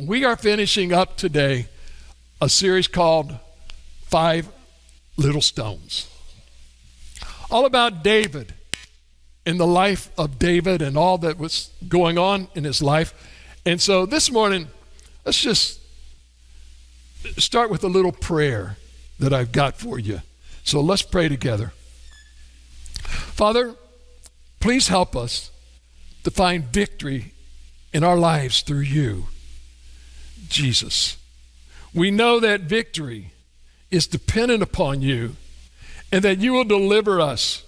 We are finishing up today a series called 5 Little Stones. All about David and the life of David and all that was going on in his life. And so this morning, let's just start with a little prayer that I've got for you. So let's pray together. Father, please help us to find victory in our lives through you, Jesus. We know that victory is dependent upon you and that you will deliver us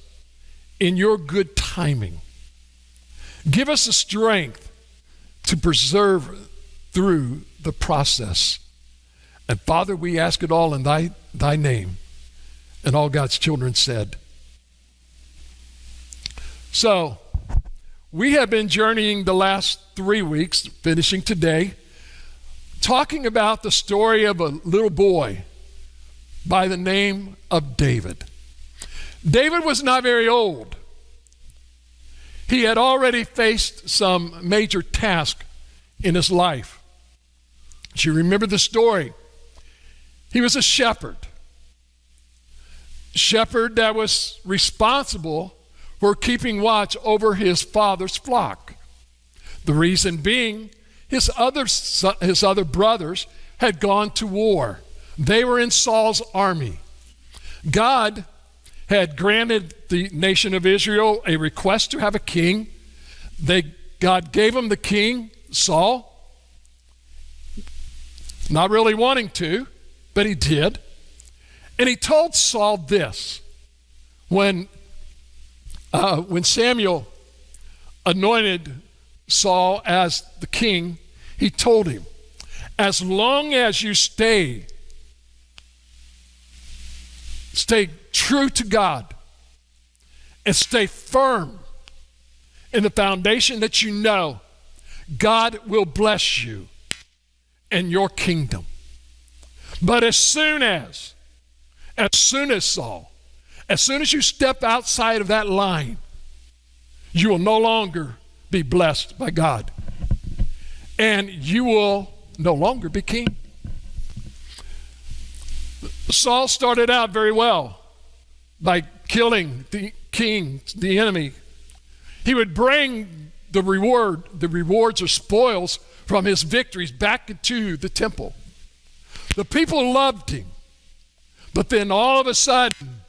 in your good timing. Give us the strength to persevere through the process. And Father, we ask it all in thy name. And all God's children said. So, we have been journeying the last 3 weeks, finishing today, talking about the story of a little boy by the name of David. David was not very old. He had already faced some major task in his life. Do you remember the story? He was a shepherd that was responsible for keeping watch over his father's flock. The reason being, his other brothers had gone to war. They were in Saul's army. God had granted the nation of Israel a request to have a king. God gave him the king, Saul, not really wanting to, but he did. And he told Saul this, when Samuel anointed Saul as the king, he told him, as long as you stay true to God and stay firm in the foundation that you know, God will bless you and your kingdom. But as soon as Saul, as soon as you step outside of that line, you will no longer be blessed by God. And you will no longer be king. Saul started out very well by killing the king, the enemy. He would bring the rewards or spoils from his victories back into the temple. The people loved him. But then all of a sudden,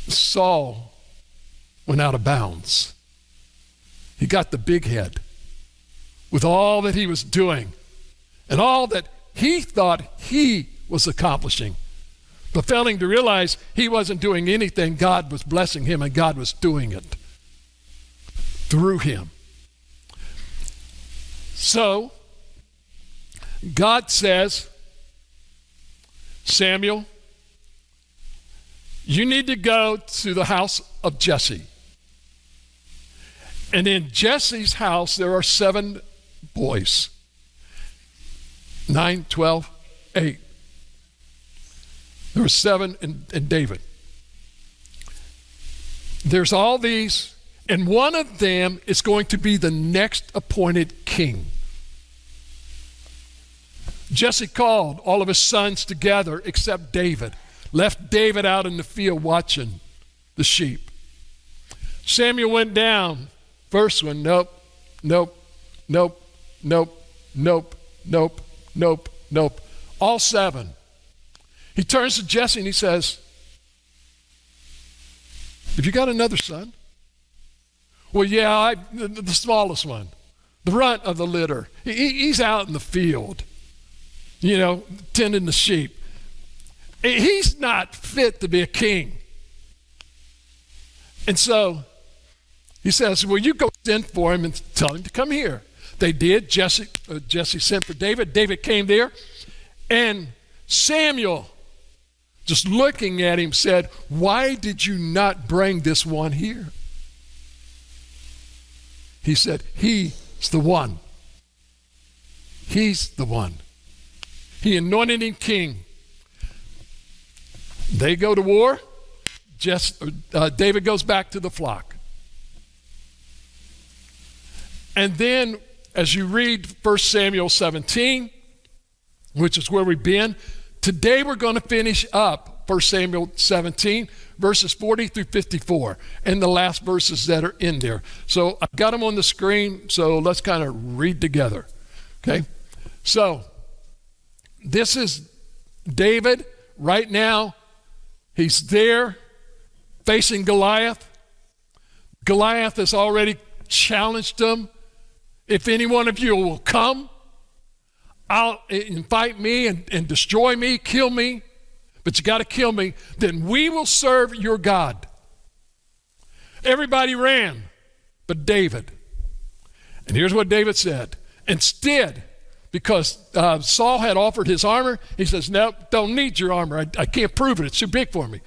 Saul went out of bounds. He got the big head with all that he was doing and all that he thought he was accomplishing, but failing to realize he wasn't doing anything. God was blessing him and God was doing it through him. So, God says, Samuel, you need to go to the house of Jesse. And in Jesse's house, there are 7 boys. 9, 12, 8. There were 7 in David. There's all these, and one of them is going to be the next appointed king. Jesse called all of his sons together except David, left David out in the field watching the sheep. Samuel went down. First one, nope, nope, nope, nope, nope, nope, nope, nope. All 7. He turns to Jesse and he says, have you got another son? Well, yeah, the smallest one, the runt of the litter. He's out in the field, tending the sheep. He's not fit to be a king. And so he says, well, you go send for him and tell him to come here. They did. Jesse sent for David. David came there. And Samuel, just looking at him, said, why did you not bring this one here? He said, he's the one. He's the one. He anointed him king. They go to war. David goes back to the flock. And then as you read 1 Samuel 17, which is where we've been, today we're going to finish up 1 Samuel 17, verses 40 through 54, and the last verses that are in there. So I've got them on the screen, so let's kind of read together. Okay? So this is David right now. He's there facing Goliath. Goliath has already challenged him. If any one of you will come, I'll fight me and destroy me, kill me, but you got to kill me, then we will serve your God. Everybody ran but David. And here's what David said. Instead, because Saul had offered his armor, he says, no, don't need your armor. I can't prove it. It's too big for me.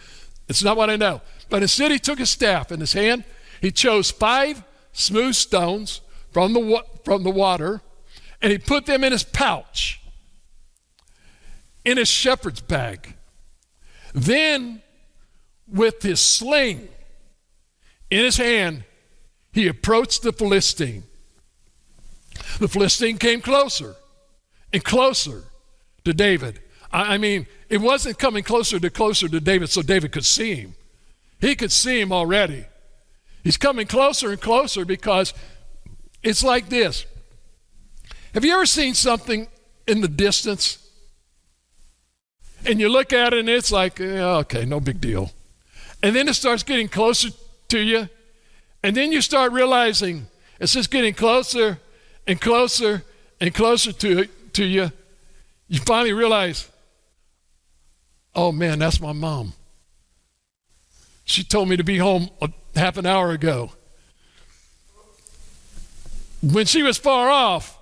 It's not what I know. But instead he took his staff in his hand. He chose 5 smooth stones from the water, and he put them in his pouch, in his shepherd's bag. Then, with his sling in his hand, he approached the Philistine. The Philistine came closer and closer to David. I mean, it wasn't coming closer to David so David could see him. He could see him already. He's coming closer and closer because it's like this. Have you ever seen something in the distance? And you look at it and it's like, okay, no big deal. And then it starts getting closer to you. And then you start realizing it's just getting closer and closer and closer to you. You finally realize, oh man, that's my mom. She told me to be home a half an hour ago. When she was far off,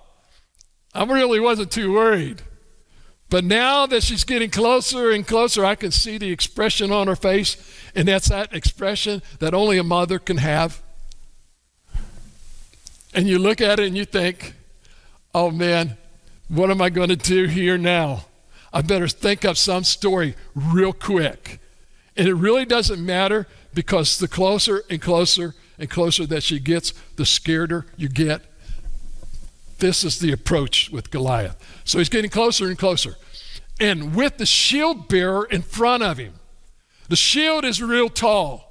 I really wasn't too worried. But now that she's getting closer and closer, I can see the expression on her face, and that's that expression that only a mother can have. And you look at it and you think, oh man, what am I going to do here now? I better think of some story real quick. And it really doesn't matter, because the closer and closer and closer that she gets, the scareder you get. This is the approach with Goliath. So he's getting closer and closer. And with the shield bearer in front of him, the shield is real tall.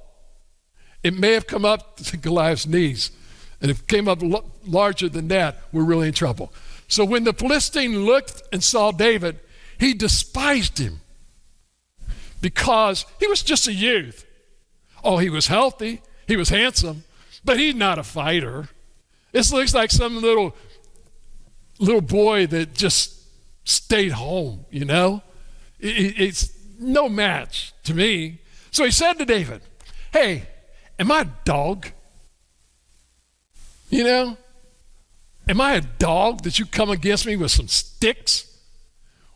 It may have come up to Goliath's knees. And if it came up larger than that, we're really in trouble. So when the Philistine looked and saw David, he despised him because he was just a youth. Oh, he was healthy, he was handsome, but he's not a fighter. This looks like some little boy that just stayed home, you know? It's no match to me. So he said to David, hey, am I a dog? You know? Am I a dog that you come against me with some sticks?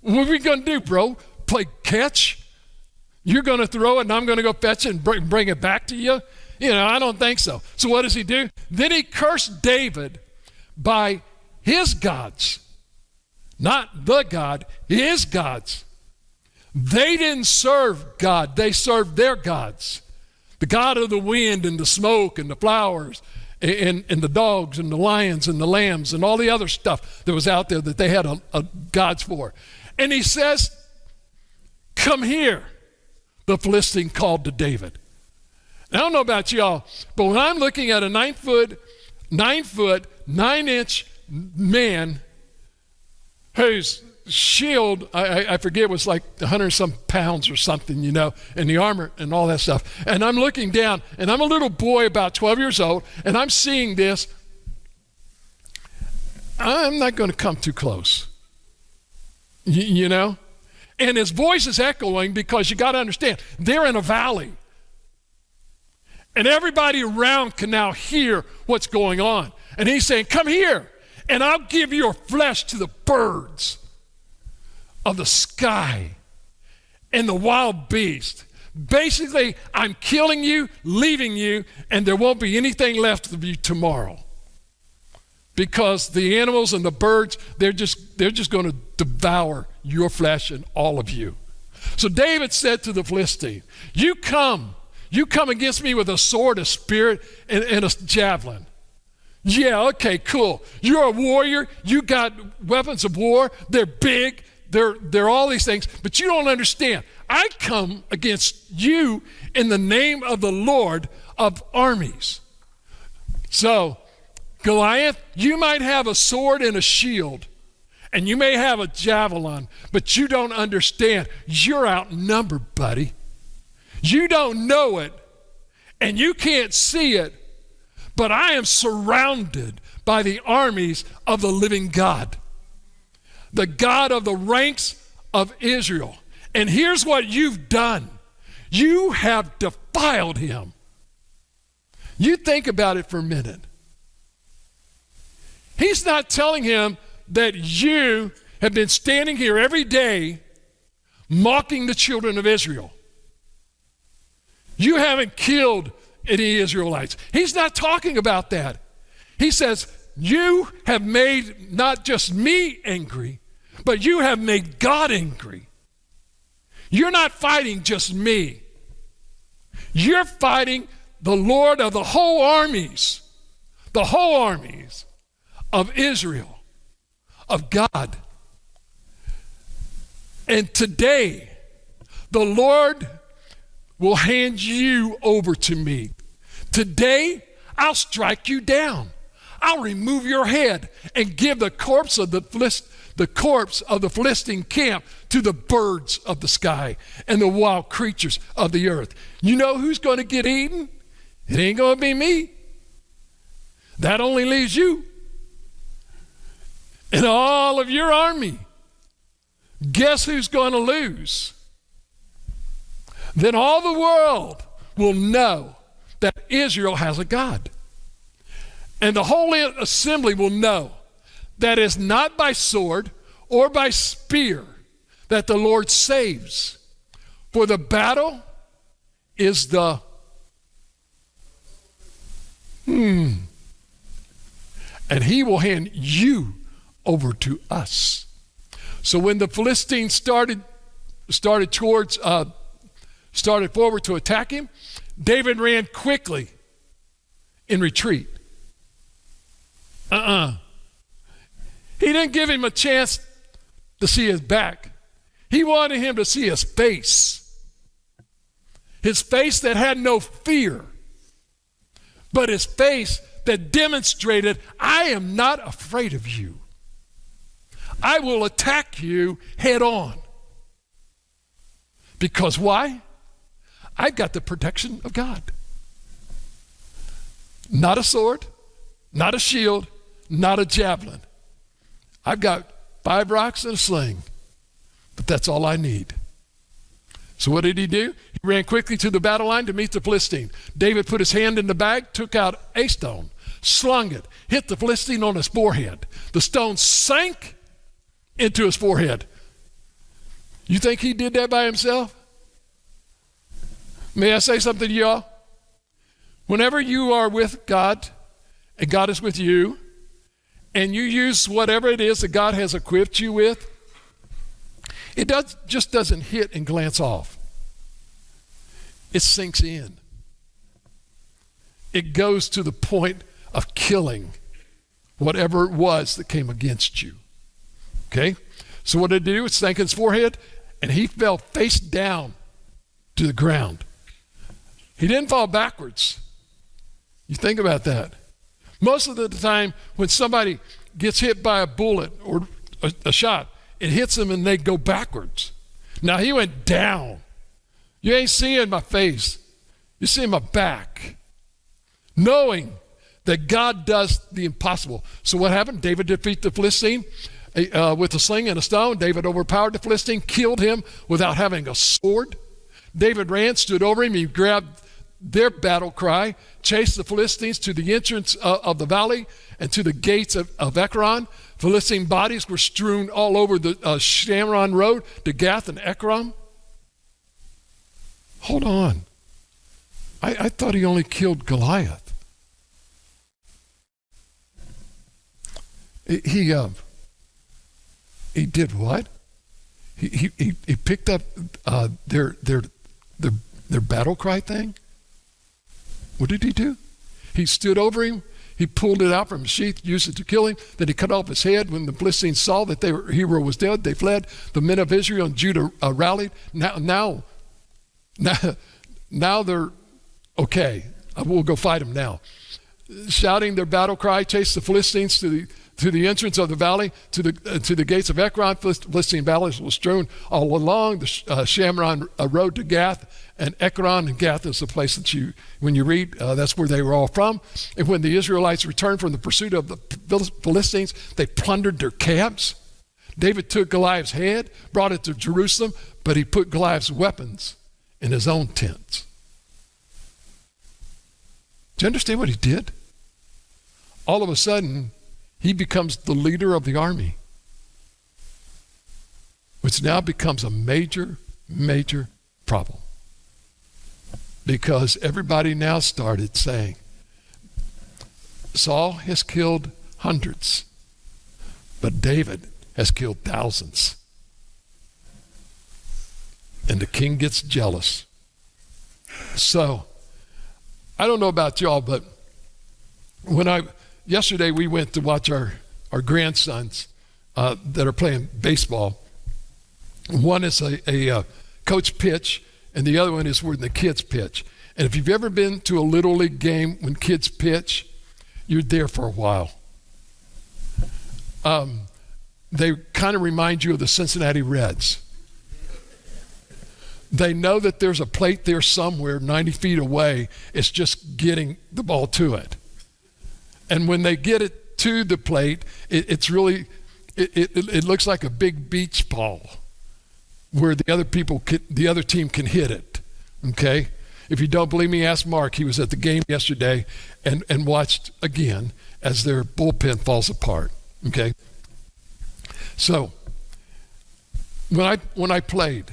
What are we going to do, bro? Play catch? You're going to throw it and I'm going to go fetch it and bring it back to you? You know, I don't think so. So what does he do? Then he cursed David by his gods. Not the God, his gods. They didn't serve God, they served their gods. The God of the wind and the smoke and the flowers and the dogs and the lions and the lambs and all the other stuff that was out there that they had a gods for. And he says, come here, the Philistine called to David. Now, I don't know about y'all, but when I'm looking at a 9 foot, 9 inch man whose shield, I forget, was like 100 some pounds or something, you know, and the armor and all that stuff. And I'm looking down, and I'm a little boy about 12 years old, and I'm seeing this. I'm not going to come too close, you know? And his voice is echoing because you got to understand, they're in a valley. And everybody around can now hear what's going on. And he's saying, come here, and I'll give your flesh to the birds of the sky and the wild beast. Basically, I'm killing you, leaving you, and there won't be anything left of you tomorrow. Because the animals and the birds, they're just going to devour your flesh and all of you. So David said to the Philistine, you come against me with a sword, a spear, and a javelin. Yeah, okay, cool. You're a warrior. You got weapons of war. They're big. They're all these things, but you don't understand. I come against you in the name of the Lord of armies. So, Goliath, you might have a sword and a shield, and you may have a javelin, but you don't understand. You're outnumbered, buddy. You don't know it, and you can't see it, but I am surrounded by the armies of the living God, the God of the ranks of Israel. And here's what you've done. You have defiled him. You think about it for a minute. He's not telling him that you have been standing here every day mocking the children of Israel. You haven't killed any Israelites. He's not talking about that. He says, you have made not just me angry, but you have made God angry. You're not fighting just me. You're fighting the Lord of the whole armies of Israel, of God. And today, the Lord will hand you over to me. Today, I'll strike you down. I'll remove your head and give the corpse of the Philistine camp to the birds of the sky and the wild creatures of the earth. You know who's going to get eaten? It ain't going to be me. That only leaves you and all of your army. Guess who's going to lose? Then all the world will know that Israel has a God. And the whole assembly will know that it's not by sword or by spear that the Lord saves. For the battle is the and he will hand you over to us. So when the Philistines started forward to attack him, David ran quickly in retreat. He didn't give him a chance to see his back. He wanted him to see his face that had no fear, but his face that demonstrated, I am not afraid of you. I will attack you head on. Because why? I've got the protection of God. Not a sword, not a shield, not a javelin. I've got 5 rocks and a sling, but that's all I need. So what did he do? He ran quickly to the battle line to meet the Philistine. David put his hand in the bag, took out a stone, slung it, hit the Philistine on his forehead. The stone sank into his forehead. You think he did that by himself? May I say something to y'all? Whenever you are with God, and God is with you, and you use whatever it is that God has equipped you with, it just doesn't hit and glance off. It sinks in. It goes to the point of killing whatever it was that came against you. Okay? So what did he do? It sank in his forehead, and he fell face down to the ground. He didn't fall backwards. You think about that. Most of the time when somebody gets hit by a bullet or a shot, it hits them and they go backwards. Now he went down. You ain't seeing my face. You're seeing my back. Knowing that God does the impossible. So what happened? David defeated the Philistine with a sling and a stone. David overpowered the Philistine, killed him without having a sword. David ran, stood over him. He grabbed their battle cry, chased the Philistines to the entrance of the valley and to the gates of Ekron. Philistine bodies were strewn all over the Shamron road to Gath and Ekron. Hold on. I thought he only killed Goliath. He did what? He picked up their battle cry thing. What did he do? He stood over him. He pulled it out from his sheath, used it to kill him. Then he cut off his head. When the Philistines saw that their hero was dead, they fled. The men of Israel and Judah rallied. Now they're okay. We'll go fight them now. Shouting their battle cry, chased the Philistines to the entrance of the valley, to the gates of Ekron. Philistine valleys was strewn all along the Shamron road to Gath. And Ekron and Gath is the place that when you read, that's where they were all from. And when the Israelites returned from the pursuit of the Philistines, they plundered their camps. David took Goliath's head, brought it to Jerusalem, but he put Goliath's weapons in his own tents. Do you understand what he did? All of a sudden, he becomes the leader of the army, which now becomes a major, major problem. Because everybody now started saying, Saul has killed hundreds, but David has killed thousands. And the king gets jealous. So, I don't know about y'all, but yesterday we went to watch our grandsons that are playing baseball. One is a coach pitch, and the other one is where the kids pitch. And if you've ever been to a Little League game when kids pitch, you're there for a while. They kind of remind you of the Cincinnati Reds. They know that there's a plate there somewhere 90 feet away. It's just getting the ball to it. And when they get it to the plate, it looks like a big beach ball where the other team can hit it. Okay? If you don't believe me, ask Mark. He was at the game yesterday and watched again as their bullpen falls apart. Okay? So when I played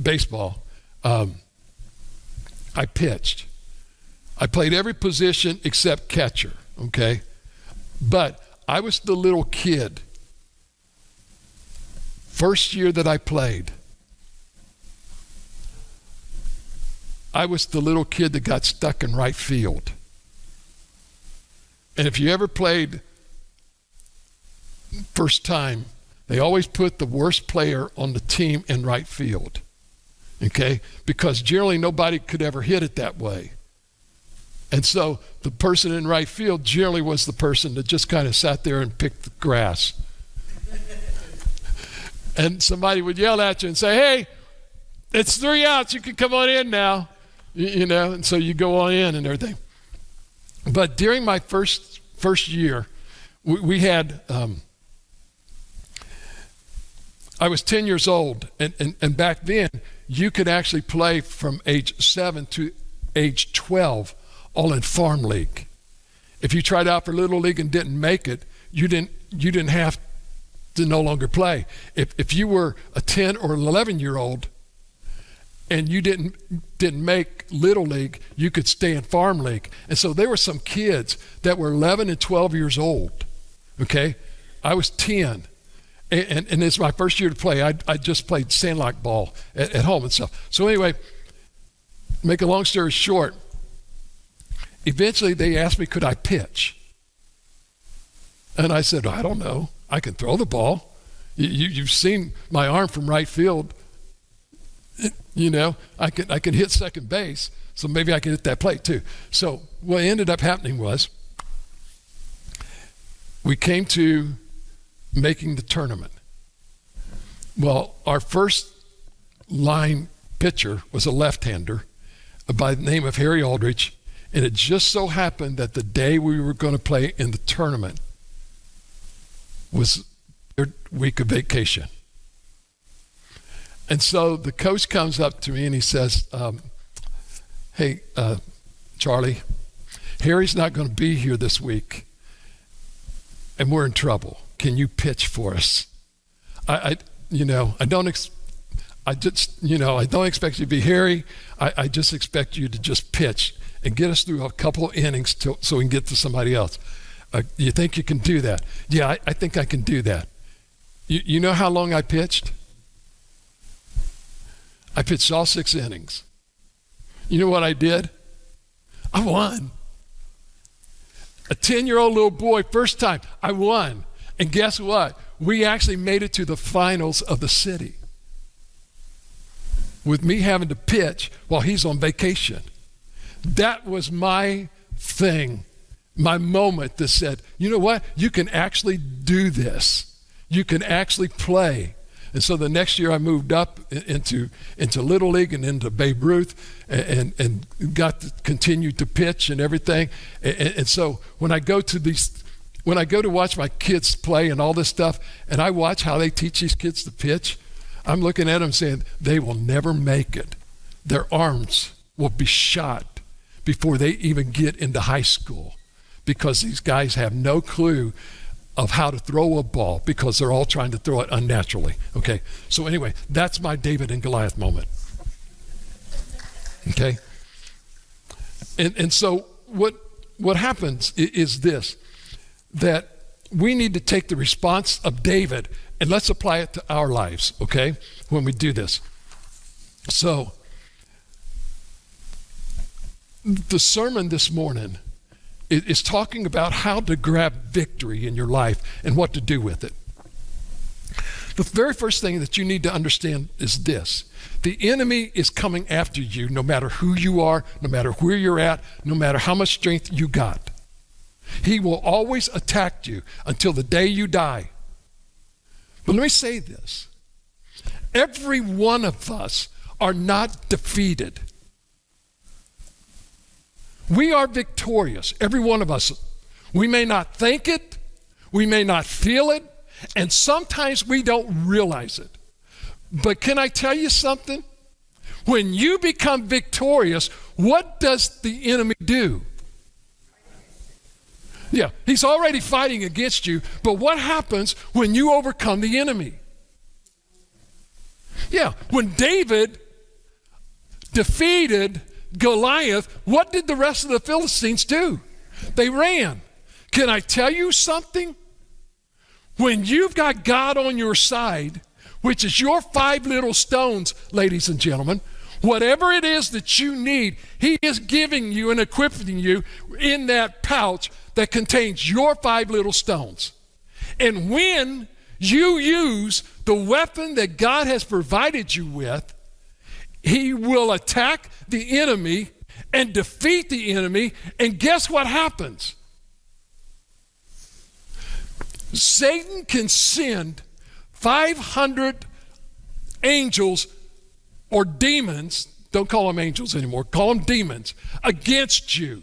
baseball, I pitched. I played every position except catcher, okay? But I was the little kid. First year that I played, I was the little kid that got stuck in right field. And if you ever played first time, they always put the worst player on the team in right field, okay? Because generally nobody could ever hit it that way. And so the person in right field generally was the person that just kind of sat there and picked the grass. And somebody would yell at you and say, hey, it's 3 outs, you can come on in now. You know, and so you go on in and everything. But during my first year, we had, I was 10 years old, and back then, you could actually play from age 7 to age 12 all in farm league. If you tried out for Little League and didn't make it, you didn't have to no longer play. If you were a 10 or 11-year-old and you didn't make Little League, you could stay in farm league. And so there were some kids that were 11 and 12 years old, okay? I was 10. And it's my first year to play. I just played sandlot ball at home and stuff. So anyway, make a long story short, eventually they asked me, could I pitch? And I said, I don't know. I can throw the ball. You've seen my arm from right field. You know, I can hit second base, so maybe I can hit that plate too. So what ended up happening was we came to making the tournament. Well, our first line pitcher was a left-hander by the name of Harry Aldridge, and it just so happened that the day we were going to play in the tournament was their week of vacation. And so the coach comes up to me and he says, hey, Charlie, Harry's not going to be here this week, and we're in trouble. Can you pitch for us? I don't expect you to be Harry. I just expect you to just pitch and get us through a couple of innings so we can get to somebody else. You think you can do that? Yeah, I think I can do that. You know how long I pitched? I pitched all 6 innings. You know what I did? I won. A 10-year-old little boy, first time, I won. And guess what? We actually made it to the finals of the city with me having to pitch while he's on vacation. That was my thing, my moment that said, you know what? You can actually do this. You can actually play. And so the next year I moved up into Little League and into Babe Ruth and got to continue to pitch and everything. And so when I go to watch my kids play and all this stuff, and I watch how they teach these kids to pitch, I'm looking at them saying, they will never make it. Their arms will be shot before they even get into high school, because these guys have no clue of how to throw a ball because they're all trying to throw it unnaturally. Okay, so anyway, that's my David and Goliath moment. Okay, and so what happens is this, that we need to take the response of David and let's apply it to our lives, okay, when we do this. So the sermon this morning is talking about how to grab victory in your life and what to do with it. The very first thing that you need to understand is this: the enemy is coming after you no matter who you are, no matter where you're at, no matter how much strength you got. He will always attack you until the day you die. But let me say this: every one of us are not defeated. We are victorious, every one of us. We may not think it, we may not feel it, and sometimes we don't realize it. But can I tell you something? When you become victorious, what does the enemy do? Yeah, he's already fighting against you, but what happens when you overcome the enemy? Yeah, when David defeated Goliath, what did the rest of the Philistines do? They ran. Can I tell you something? When you've got God on your side, which is your 5 little stones, ladies and gentlemen, whatever it is that you need, he is giving you and equipping you in that pouch that contains your 5 little stones. And when you use the weapon that God has provided you with, he will attack the enemy and defeat the enemy. And guess what happens? Satan can send 500 angels or demons, don't call them angels anymore, call them demons, against you.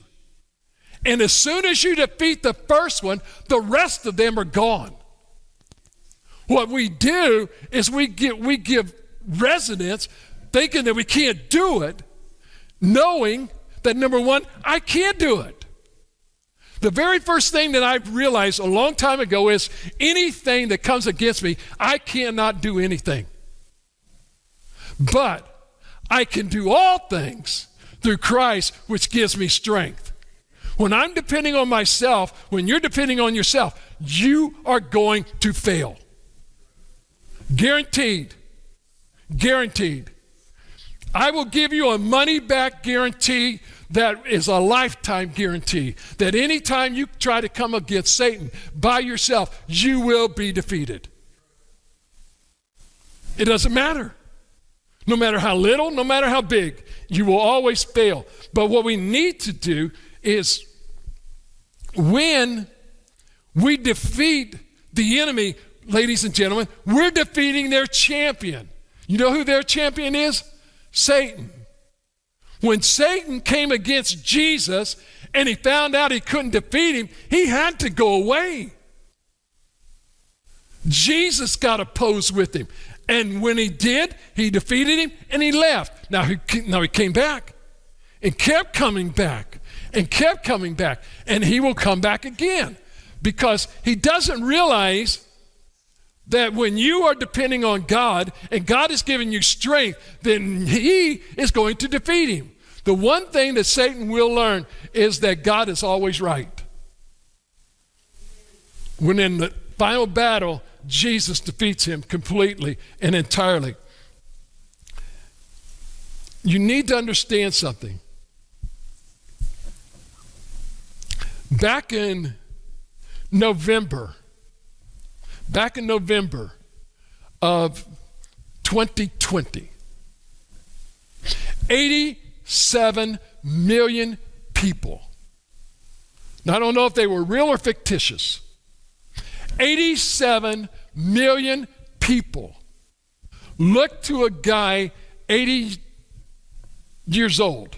And as soon as you defeat the first one, the rest of them are gone. What we do is we give resonance, thinking that we can't do it, knowing that, number one, I can't do it. The very first thing that I realized a long time ago is anything that comes against me, I cannot do anything. But I can do all things through Christ, which gives me strength. When I'm depending on myself, when you're depending on yourself, you are going to fail. Guaranteed. Guaranteed. I will give you a money-back guarantee that is a lifetime guarantee, that anytime you try to come against Satan by yourself, you will be defeated. It doesn't matter. No matter how little, no matter how big, you will always fail. But what we need to do is, when we defeat the enemy, ladies and gentlemen, we're defeating their champion. You know who their champion is? Satan. When Satan came against Jesus and he found out he couldn't defeat him, he had to go away. Jesus got opposed with him. And when he did, he defeated him and he left. Now he came back and kept coming back and kept coming back. And he will come back again, because he doesn't realize that when you are depending on God and God is giving you strength, then he is going to defeat him. The one thing that Satan will learn is that God is always right. When in the final battle, Jesus defeats him completely and entirely. You need to understand something. Back in November of 2020, 87 million people. Now, I don't know if they were real or fictitious. 87 million people looked to a guy 80 years old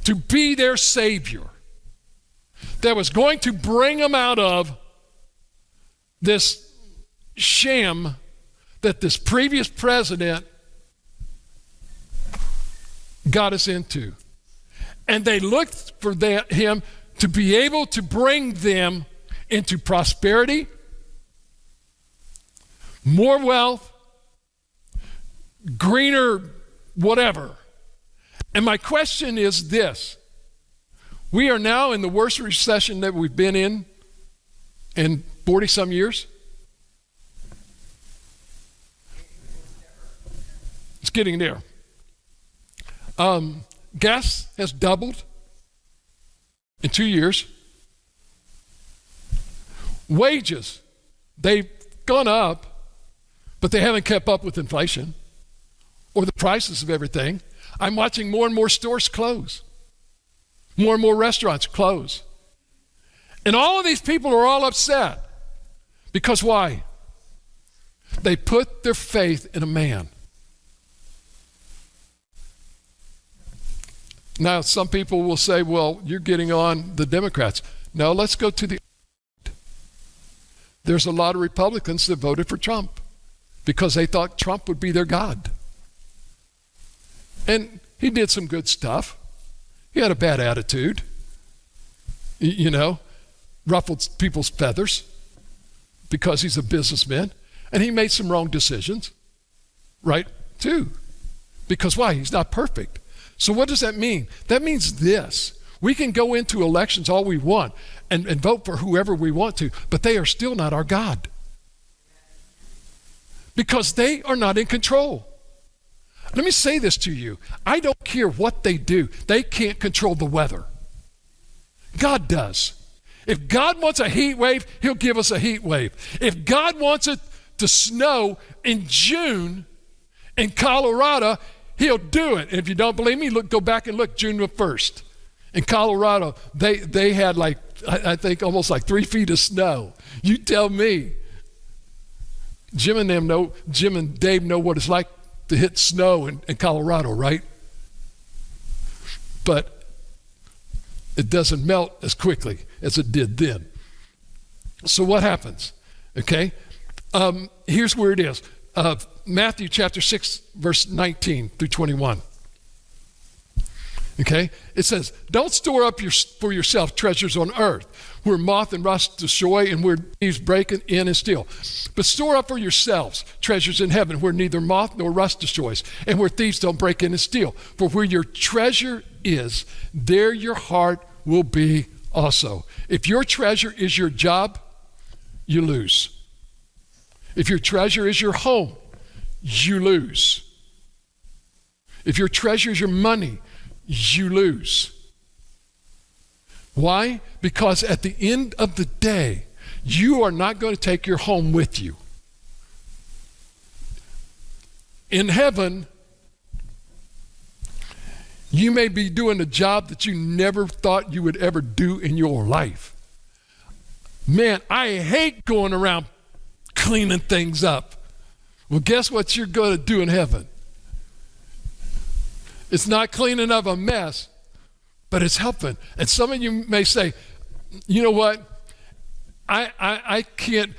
to be their Savior that was going to bring them out of this sham that this previous president got us into. And they looked for him to be able to bring them into prosperity, more wealth, greener whatever. And my question is this: we are now in the worst recession that we've been in 40 some years. It's getting there. Gas has doubled in 2 years. Wages, they've gone up, but they haven't kept up with inflation or the prices of everything. I'm watching more and more stores close. More and more restaurants close. And all of these people are all upset. Because why? They put their faith in a man. Now, some people will say, well, you're getting on the Democrats. No, let's go to the... There's a lot of Republicans that voted for Trump because they thought Trump would be their God. And he did some good stuff. He had a bad attitude, ruffled people's feathers because he's a businessman. And he made some wrong decisions, right, too. Because why? He's not perfect. So what does that mean? That means this: we can go into elections all we want and vote for whoever we want to, but they are still not our God. Because they are not in control. Let me say this to you. I don't care what they do. They can't control the weather. God does. If God wants a heat wave, he'll give us a heat wave. If God wants it to snow in June in Colorado, he'll do it. And if you don't believe me, go back and look June the 1st. In Colorado, they had I think almost 3 feet of snow. You tell me. Jim and Dave know what it's like to hit snow in Colorado, right? But it doesn't melt as quickly as it did then. So what happens? Okay? Here's where it is. Matthew chapter 6, verse 19 through 21. Okay? It says, don't store up for yourself treasures on earth, where moth and rust destroy and where thieves break in and steal. But store up for yourselves treasures in heaven, where neither moth nor rust destroys and where thieves don't break in and steal. For where your treasure is, there your heart will be also. If your treasure is your job, you lose. If your treasure is your home, you lose. If your treasure is your money, you lose. Why? Because at the end of the day, you are not going to take your home with you. In heaven, you may be doing a job that you never thought you would ever do in your life. Man, I hate going around cleaning things up. Well, guess what you're going to do in heaven? It's not cleaning up a mess, but it's helping. And some of you may say, you know what? I can't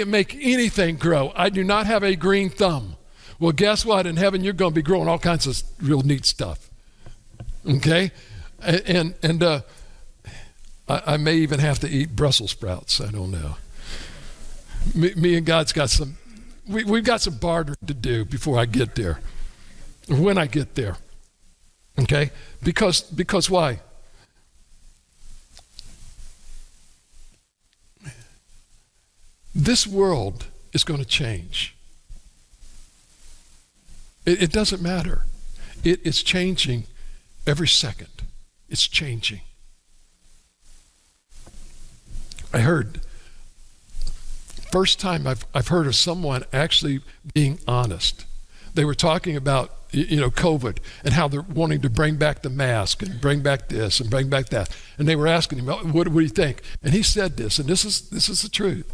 make anything grow. I do not have a green thumb. Well, guess what? In heaven, you're going to be growing all kinds of real neat stuff. Okay? And I may even have to eat Brussels sprouts. I don't know. Me and God's got some, we've got some bartering to do before I get there, or when I get there. Okay? Because why? This world is going to change. It doesn't matter. It's changing every second. It's changing. I heard, first time I've heard of someone actually being honest. They were talking about, COVID and how they're wanting to bring back the mask and bring back this and bring back that. And they were asking him, what do you think? And he said this, and this is the truth,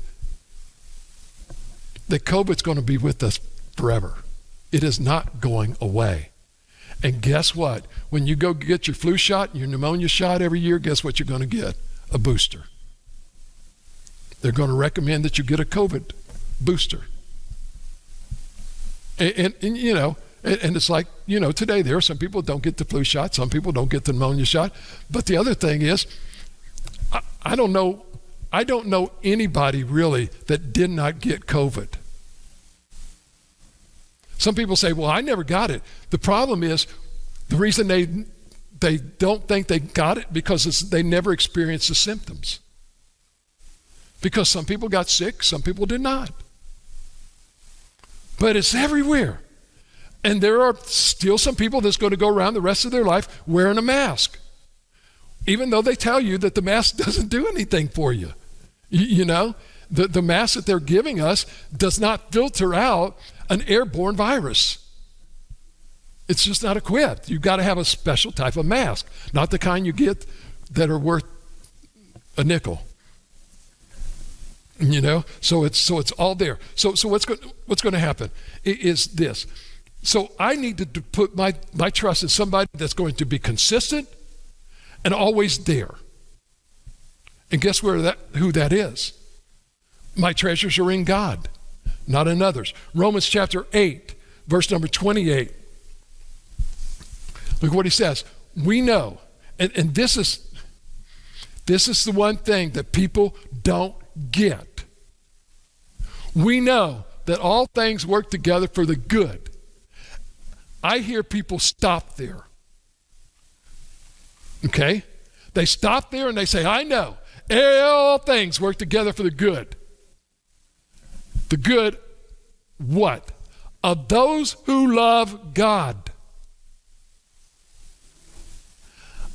that COVID's going to be with us forever. It is not going away. And guess what? When you go get your flu shot and your pneumonia shot every year, guess what you're going to get? A booster. They're going to recommend that you get a COVID booster. And it's like, today there are some people don't get the flu shot, some people don't get the pneumonia shot. But the other thing is, I don't know anybody really that did not get COVID. Some people say, well, I never got it. The problem is, the reason they don't think they got it because they never experienced the symptoms. Because some people got sick, some people did not. But it's everywhere. And there are still some people that's going to go around the rest of their life wearing a mask, even though they tell you that the mask doesn't do anything for you. The mask that they're giving us does not filter out an airborne virus. It's just not equipped. You've got to have a special type of mask, not the kind you get that are worth a nickel. So it's all there. So what's going to happen is this. So I need to put my trust in somebody that's going to be consistent and always there. And guess who that is? My treasures are in God, not in others. Romans chapter 8, verse number 28. Look what he says. We know, and this is the one thing that people don't get. We know that all things work together for the good. I hear people stop there. Okay? They stop there and they say, I know all things work together for the good. The good, what? Of those who love God.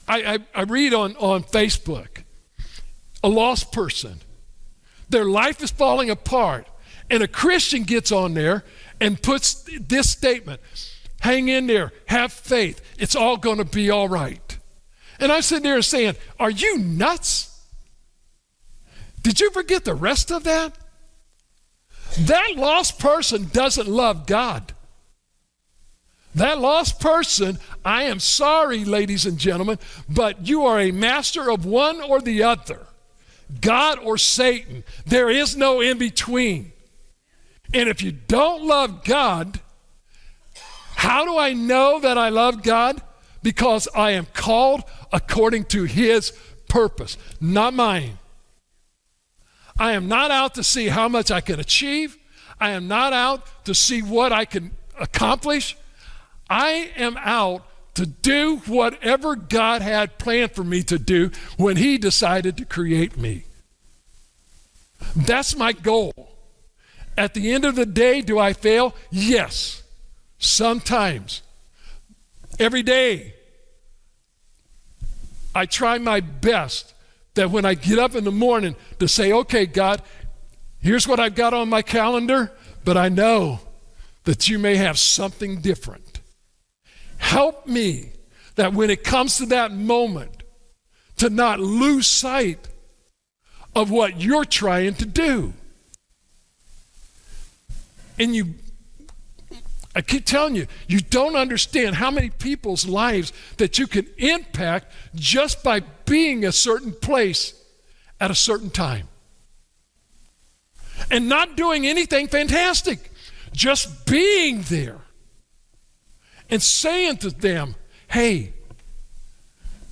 I read on Facebook, a lost person, their life is falling apart, and a Christian gets on there and puts this statement, hang in there, have faith, it's all going to be all right. And I'm sitting there saying, are you nuts? Did you forget the rest of that? That lost person doesn't love God. That lost person, I am sorry, ladies and gentlemen, but you are a master of one or the other, God or Satan. There is no in between. And if you don't love God, how do I know that I love God? Because I am called according to His purpose, not mine. I am not out to see how much I can achieve. I am not out to see what I can accomplish. I am out to do whatever God had planned for me to do when He decided to create me. That's my goal. At the end of the day, do I fail? Yes, sometimes. Every day, I try my best that when I get up in the morning to say, okay, God, here's what I've got on my calendar, but I know that you may have something different. Help me that when it comes to that moment, to not lose sight of what you're trying to do. And I keep telling you, you don't understand how many people's lives that you can impact just by being a certain place at a certain time. And not doing anything fantastic, just being there. And saying to them, hey,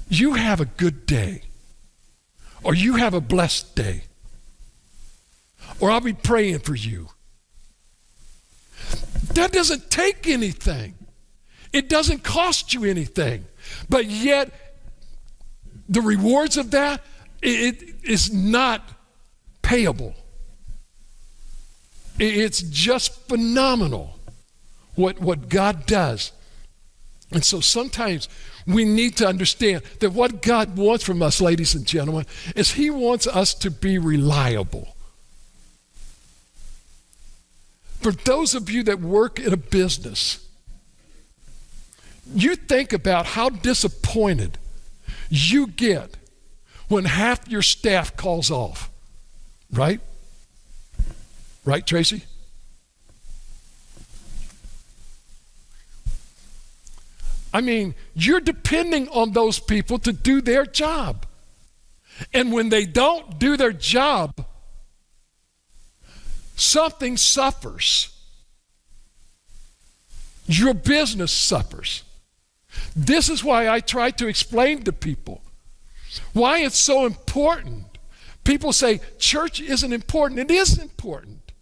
you have a good day, or you have a blessed day, or I'll be praying for you. That doesn't take anything. It doesn't cost you anything. But yet, the rewards of that, it is not payable. It's just phenomenal what God does. And so sometimes We need to understand that what God wants from us, ladies and gentlemen, is He wants us to be reliable. For those of you that work in a business, you think about how disappointed you get when half your staff calls off, right? Right, Tracy? I mean, you're depending on those people to do their job. And when they don't do their job, something suffers. Your business suffers. This is why I try to explain to people why it's so important. People say church isn't important. It is important.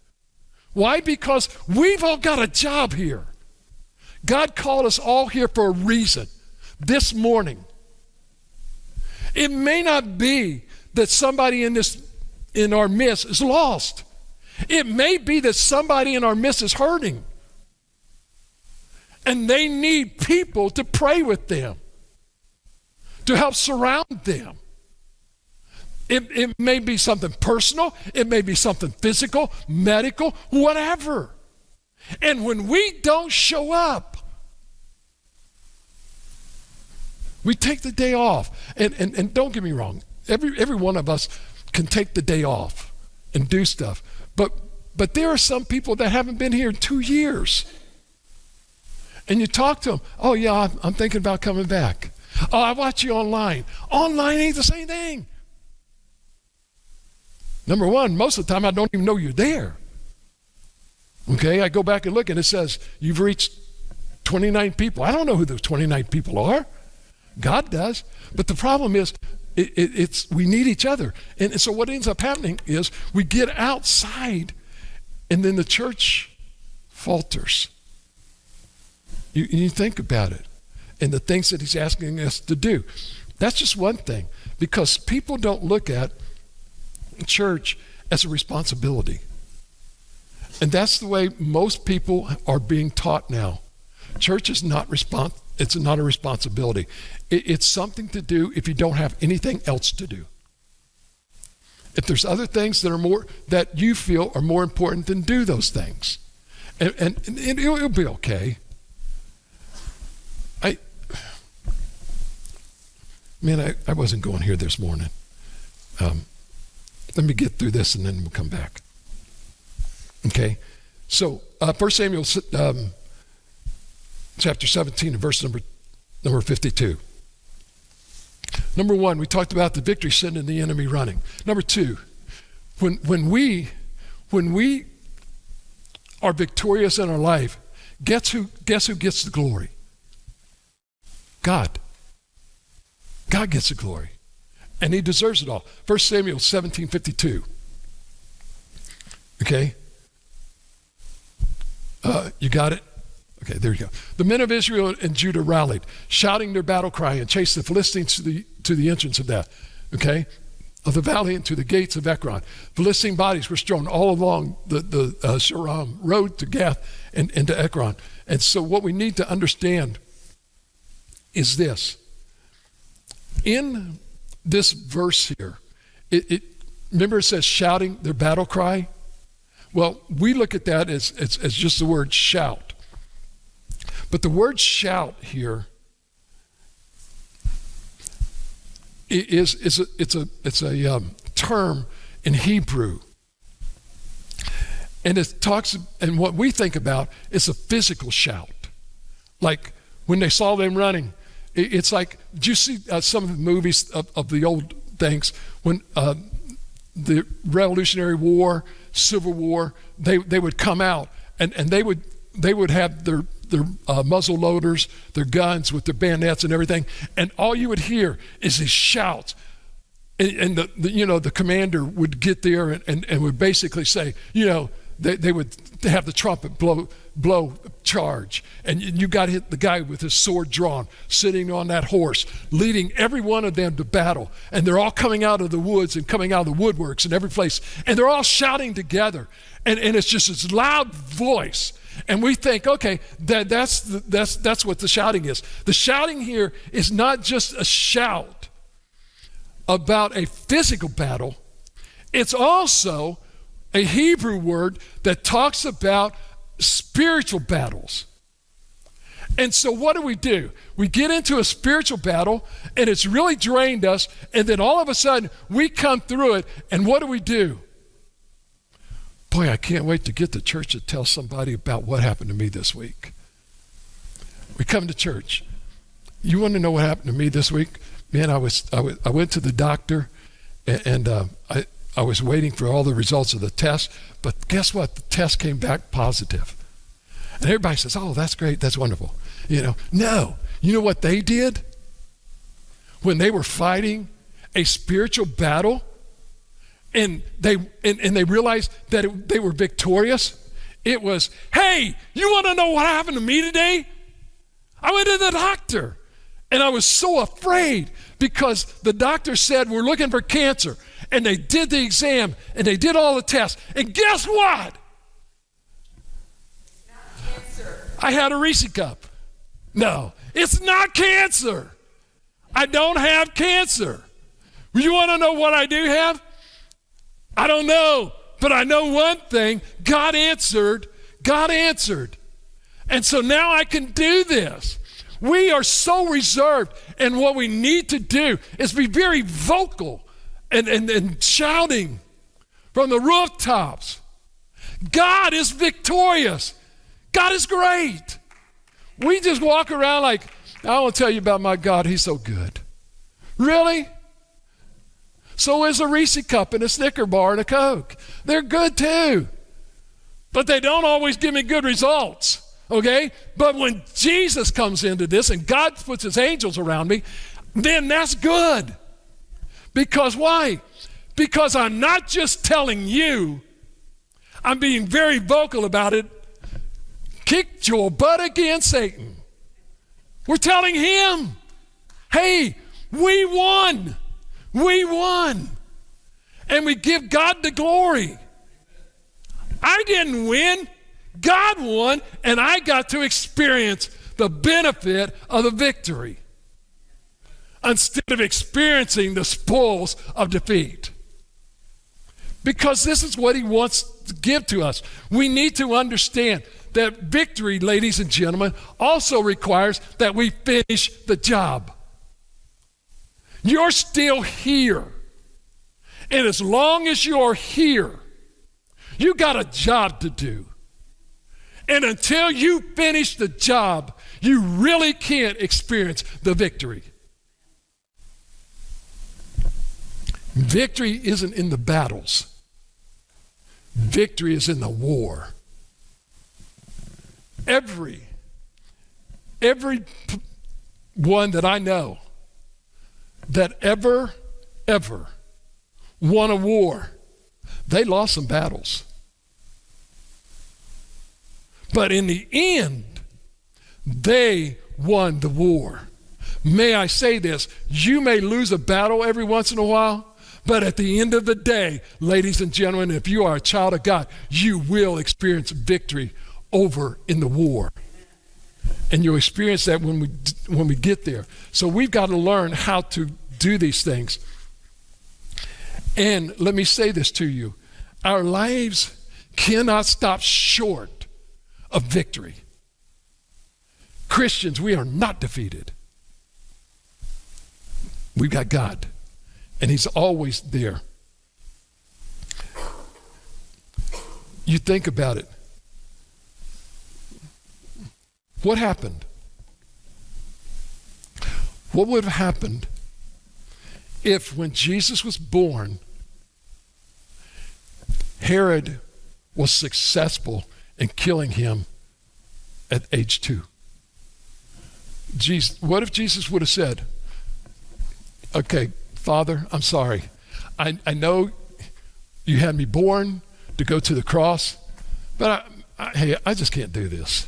Why? Because we've all got a job here. God called us all here for a reason this morning. It may not be that somebody in our midst is lost. It may be that somebody in our midst is hurting. And they need people to pray with them, to help surround them. It may be something personal. It may be something physical, medical, whatever. And when we don't show up, we take the day off. And don't get me wrong, every one of us can take the day off and do stuff. But there are some people that haven't been here in 2 years. And you talk to them, oh yeah, I'm thinking about coming back. Oh, I watch you online. Online ain't the same thing. Number one, most of the time I don't even know you're there. Okay, I go back and look and it says you've reached 29 people. I don't know who those 29 people are. God does. But the problem is it's we need each other. And so what ends up happening is we get outside and then the church falters. You think about it and the things that He's asking us to do. That's just one thing, because people don't look at church as a responsibility. And that's the way most people are being taught now. Church is not it's not a responsibility. It's something to do if you don't have anything else to do. If there's other things that are more that you feel are more important, then do those things. And it'll be okay. I wasn't going here this morning. Let me get through this and then we'll come back. Okay? So, 1 Samuel chapter 17 and verse number 52. Number one, we talked about the victory sending the enemy running. Number two, when we are victorious in our life, guess who gets the glory? God. God gets the glory. And He deserves it all. 1 Samuel 17:52. Okay? You got it? Okay, there you go. The men of Israel and Judah rallied, shouting their battle cry, and chased the Philistines to the entrance of that, okay, of the valley and to the gates of Ekron. Philistine bodies were strewn all along the Sharam road to Gath and to Ekron. And so what we need to understand is this. In this verse here, remember it says shouting their battle cry? Well, we look at that as just the word shout. But the word shout here it's a term in Hebrew. And it talks, and what we think about is a physical shout. Like when they saw them running, it's like, did you see some of the movies of the old things when the Revolutionary War, Civil War, they would come out and they would have their muzzle loaders, their guns with their bayonets and everything, and all you would hear is these shouts. And the commander would get there and would basically say, they would have the trumpet blow blow charge. And you got hit the guy with his sword drawn, sitting on that horse, leading every one of them to battle. And they're all coming out of the woods and coming out of the woodworks and every place. And they're all shouting together. And it's just this loud voice. And we think, okay, that's what the shouting is. The shouting here is not just a shout about a physical battle. It's also a Hebrew word that talks about spiritual battles. And so what do? We get into a spiritual battle, and it's really drained us, and then all of a sudden, we come through it, and what do? Boy, I can't wait to get to church to tell somebody about what happened to me this week. We come to church. You want to know what happened to me this week? Man, I went to the doctor, and I was waiting for all the results of the test, but guess what? The test came back positive. And everybody says, oh, that's great, that's wonderful. No. You know what they did? When they were fighting a spiritual battle, and they realized that they were victorious, it was, hey, you want to know what happened to me today? I went to the doctor, and I was so afraid because the doctor said, we're looking for cancer. And they did the exam, and they did all the tests. And guess what? Not cancer. I had a Reese cup. No, it's not cancer. I don't have cancer. You want to know what I do have? I don't know, but I know one thing. God answered. And so now I can do this. We are so reserved, and what we need to do is be very vocal and shouting from the rooftops. God is victorious. God is great. We just walk around like, I want to tell you about my God. He's so good. Really? So is a Reese cup and a Snicker bar and a Coke. They're good too. But they don't always give me good results. Okay? But when Jesus comes into this and God puts his angels around me, then that's good. Because why? Because I'm not just telling you, I'm being very vocal about it. Kick your butt against Satan. We're telling him, hey, we won. We won. And we give God the glory. I didn't win. God won, and I got to experience the benefit of the victory instead of experiencing the spoils of defeat. Because this is what he wants to give to us. We need to understand that victory, ladies and gentlemen, also requires that we finish the job. You're still here. And as long as you're here, you got a job to do. And until you finish the job, you really can't experience the victory. Victory isn't in the battles. Victory is in the war. Every one that I know that ever won a war, they lost some battles. But in the end, they won the war. May I say this, you may lose a battle every once in a while, but at the end of the day, ladies and gentlemen, if you are a child of God, you will experience victory over in the war. And you'll experience that when we get there. So we've got to learn how to do these things. And let me say this to you. Our lives cannot stop short of victory. Christians, we are not defeated. We've got God, and he's always there. You think about it. What happened? What would have happened if when Jesus was born, Herod was successful in killing him at age 2? What if Jesus would have said, okay, Father, I'm sorry. I know you had me born to go to the cross, but hey, I just can't do this.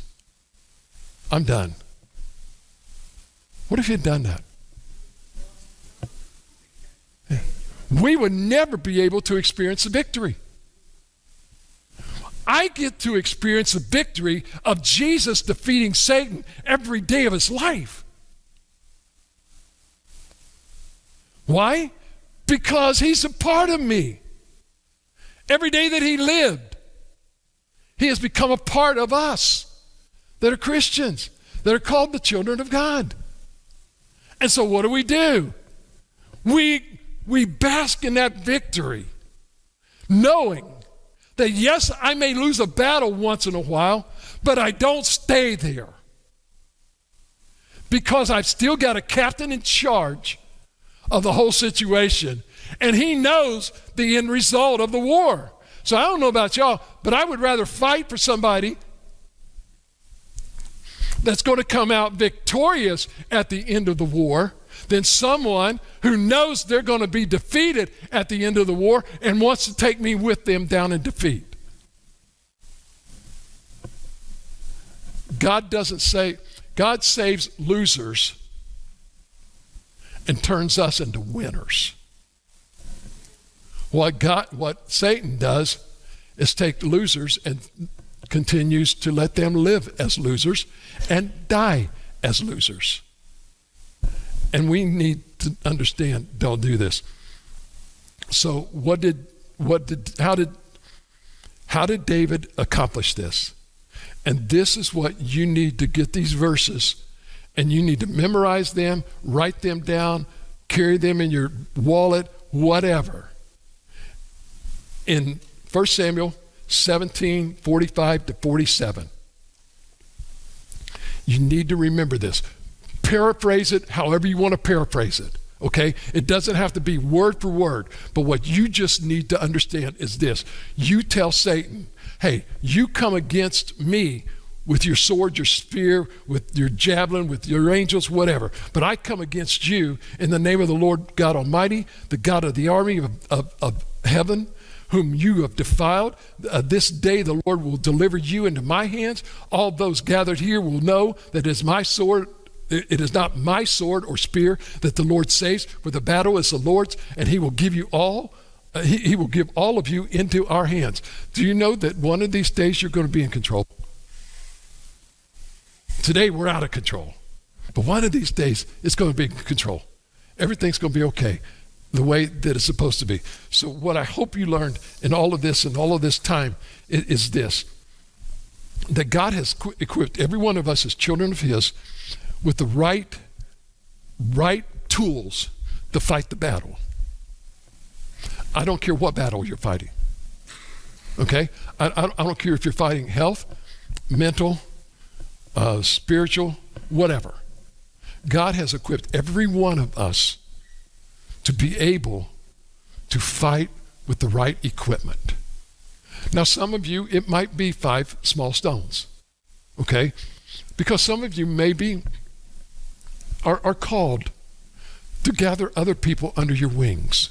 I'm done. What if you'd done that? We would never be able to experience the victory. I get to experience the victory of Jesus defeating Satan every day of his life. Why? Because he's a part of me. Every day that he lived, he has become a part of us that are Christians, that are called the children of God. And so what do? We bask in that victory, knowing that yes, I may lose a battle once in a while, but I don't stay there. Because I've still got a captain in charge of the whole situation, and he knows the end result of the war. So I don't know about y'all, but I would rather fight for somebody that's going to come out victorious at the end of the war than someone who knows they're going to be defeated at the end of the war and wants to take me with them down in defeat. God saves losers and turns us into winners. What Satan does is take losers and continues to let them live as losers and die as losers. And we need to understand, don't do this. So how did David accomplish this? And this is what you need to get these verses, and you need to memorize them, write them down, carry them in your wallet, whatever. In 1 Samuel 17:45-47. You need to remember this. Paraphrase it however you want to paraphrase it, okay? It doesn't have to be word for word, but what you just need to understand is this. You tell Satan, hey, you come against me with your sword, your spear, with your javelin, with your angels, whatever. But I come against you in the name of the Lord God Almighty, the God of the army of heaven, whom you have defiled. This day the Lord will deliver you into my hands. All those gathered here will know that it is my sword. It is not my sword or spear that the Lord saves, for the battle is the Lord's, and he will give you all. He will give all of you into our hands. Do you know that one of these days you're going to be in control? Today we're out of control, but one of these days it's going to be in control. Everything's going to be okay the way that it's supposed to be. So what I hope you learned in all of this and all of this time is this, that God has equipped every one of us as children of his with the right tools to fight the battle. I don't care what battle you're fighting, okay? I don't care if you're fighting health, mental, spiritual, whatever. God has equipped every one of us to be able to fight with the right equipment. Now, some of you, it might be 5 small stones, okay? Because some of you maybe are called to gather other people under your wings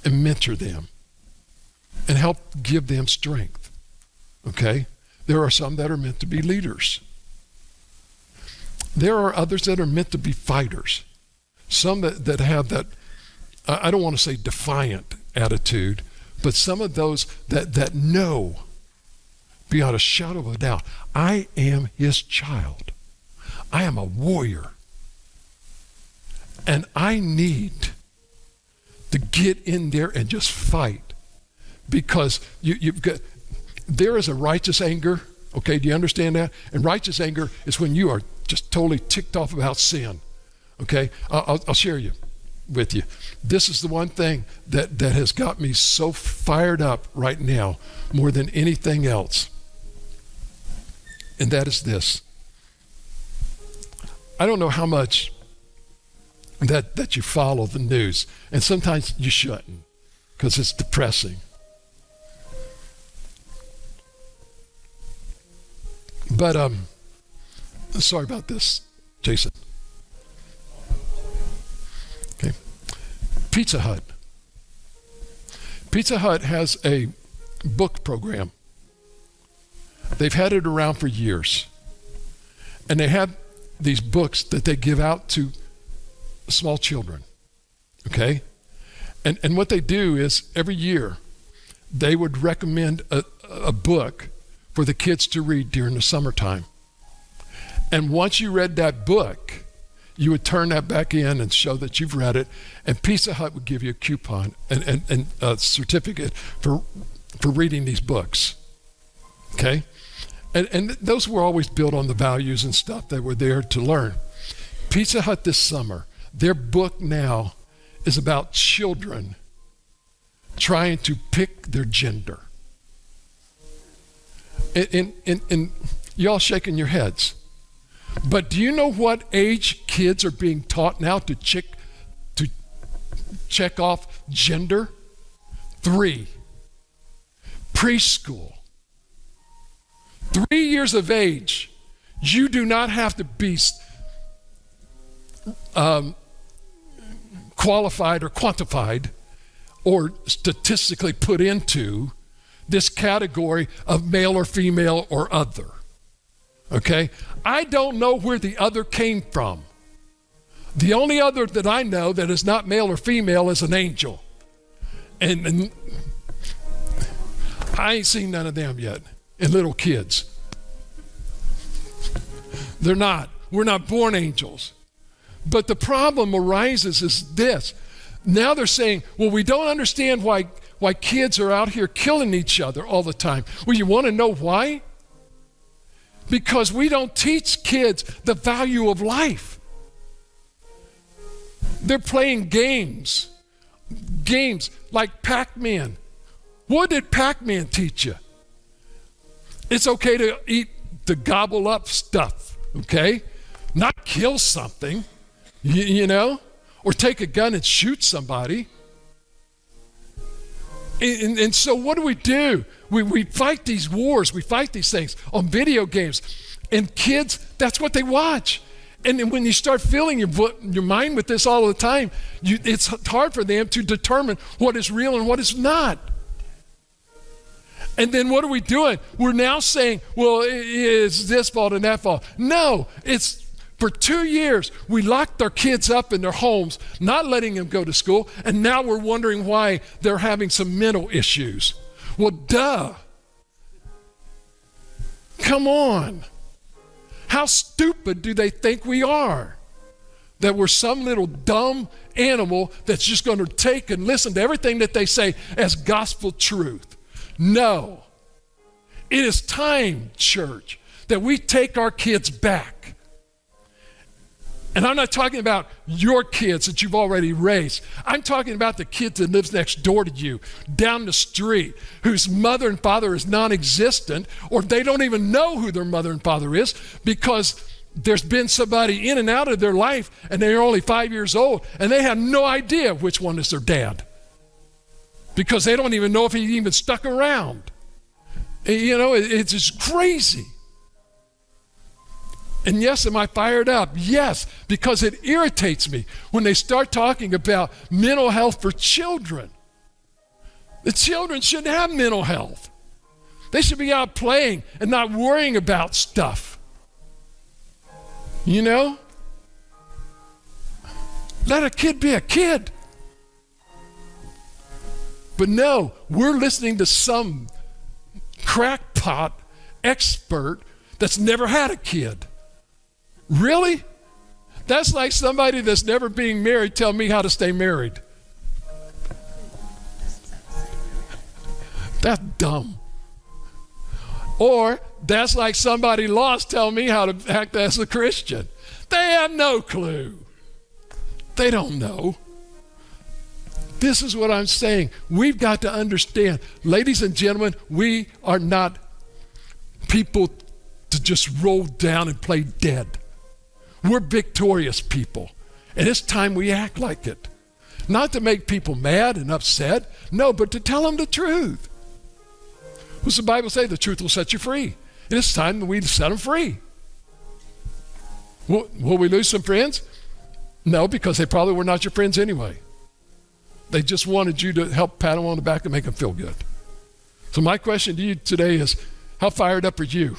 and mentor them and help give them strength, okay? There are some that are meant to be leaders. There are others that are meant to be fighters. Some that have that, I don't want to say defiant attitude, but some of those that know beyond a shadow of a doubt, I am his child. I am a warrior. And I need to get in there and just fight, because you've got, there is a righteous anger, okay, do you understand that? And righteous anger is when you are just totally ticked off about sin, okay? I'll share with you. This is the one thing that has got me so fired up right now more than anything else. And that is this. I don't know how much that you follow the news, and sometimes you shouldn't because it's depressing. But sorry about this, Jason. Okay. Pizza Hut. Pizza Hut has a book program They've had it around for years. And they have these books that they give out to small children, okay? And what they do is every year they would recommend a book for the kids to read during the summertime. And once you read that book, you would turn that back in and show that you've read it, and Pizza Hut would give you a coupon and a certificate for reading these books, okay? And those were always built on the values and stuff that were there to learn. Pizza Hut this summer, their book now is about children trying to pick their gender. And y'all shaking your heads. But do you know what age kids are being taught now to check off gender? 3. Preschool. 3 years of age. You do not have to be qualified or quantified or statistically put into this category of male or female or other. Okay? I don't know where the other came from. The only other that I know that is not male or female is an angel. And I ain't seen none of them yet. And little kids. They're not. We're not born angels. But the problem arises is this. Now they're saying, well, we don't understand why kids are out here killing each other all the time. Well, you want to know why? Because we don't teach kids the value of life. They're playing games like Pac-Man. What did Pac-Man teach you? It's okay to gobble up stuff, okay? Not kill something, you know? Or take a gun and shoot somebody. And so what do? We fight these wars, we fight these things on video games. And kids, that's what they watch. And when you start filling your mind with this all the time, it's hard for them to determine what is real and what is not. And then what are we doing? We're now saying, well, it's this fault and that fault. No, it's for 2 years, we locked our kids up in their homes, not letting them go to school, and now we're wondering why they're having some mental issues. Well, duh. Come on. How stupid do they think we are? That we're some little dumb animal that's just going to take and listen to everything that they say as gospel truth. No. It is time, church, that we take our kids back. And I'm not talking about your kids that you've already raised. I'm talking about the kid that lives next door to you, down the street, whose mother and father is non-existent, or they don't even know who their mother and father is because there's been somebody in and out of their life and they're only 5 years old and they have no idea which one is their dad because they don't even know if he even stuck around. You know, it's just crazy. And yes, am I fired up? Yes, because it irritates me when they start talking about mental health for children. The children shouldn't have mental health. They should be out playing and not worrying about stuff. You know? Let a kid be a kid. But no, we're listening to some crackpot expert that's never had a kid. Really? That's like somebody that's never being married tell me how to stay married. That's dumb. Or that's like somebody lost telling me how to act as a Christian. They have no clue. They don't know. This is what I'm saying. We've got to understand, ladies and gentlemen, we are not people to just roll down and play dead. We're victorious people, and it's time we act like it. Not to make people mad and upset, no, but to tell them the truth. What's the Bible say? The truth will set you free. And it's time that we set them free. Will we lose some friends? No, because they probably were not your friends anyway. They just wanted you to help pat them on the back and make them feel good. So my question to you today is, How fired up are you?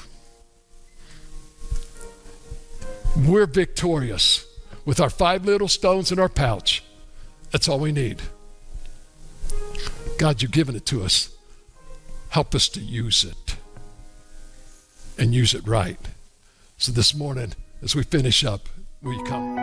We're victorious with our 5 little stones in our pouch. That's all we need. God, you've given it to us. Help us to use it and use it right. So this morning, as we finish up, will you come?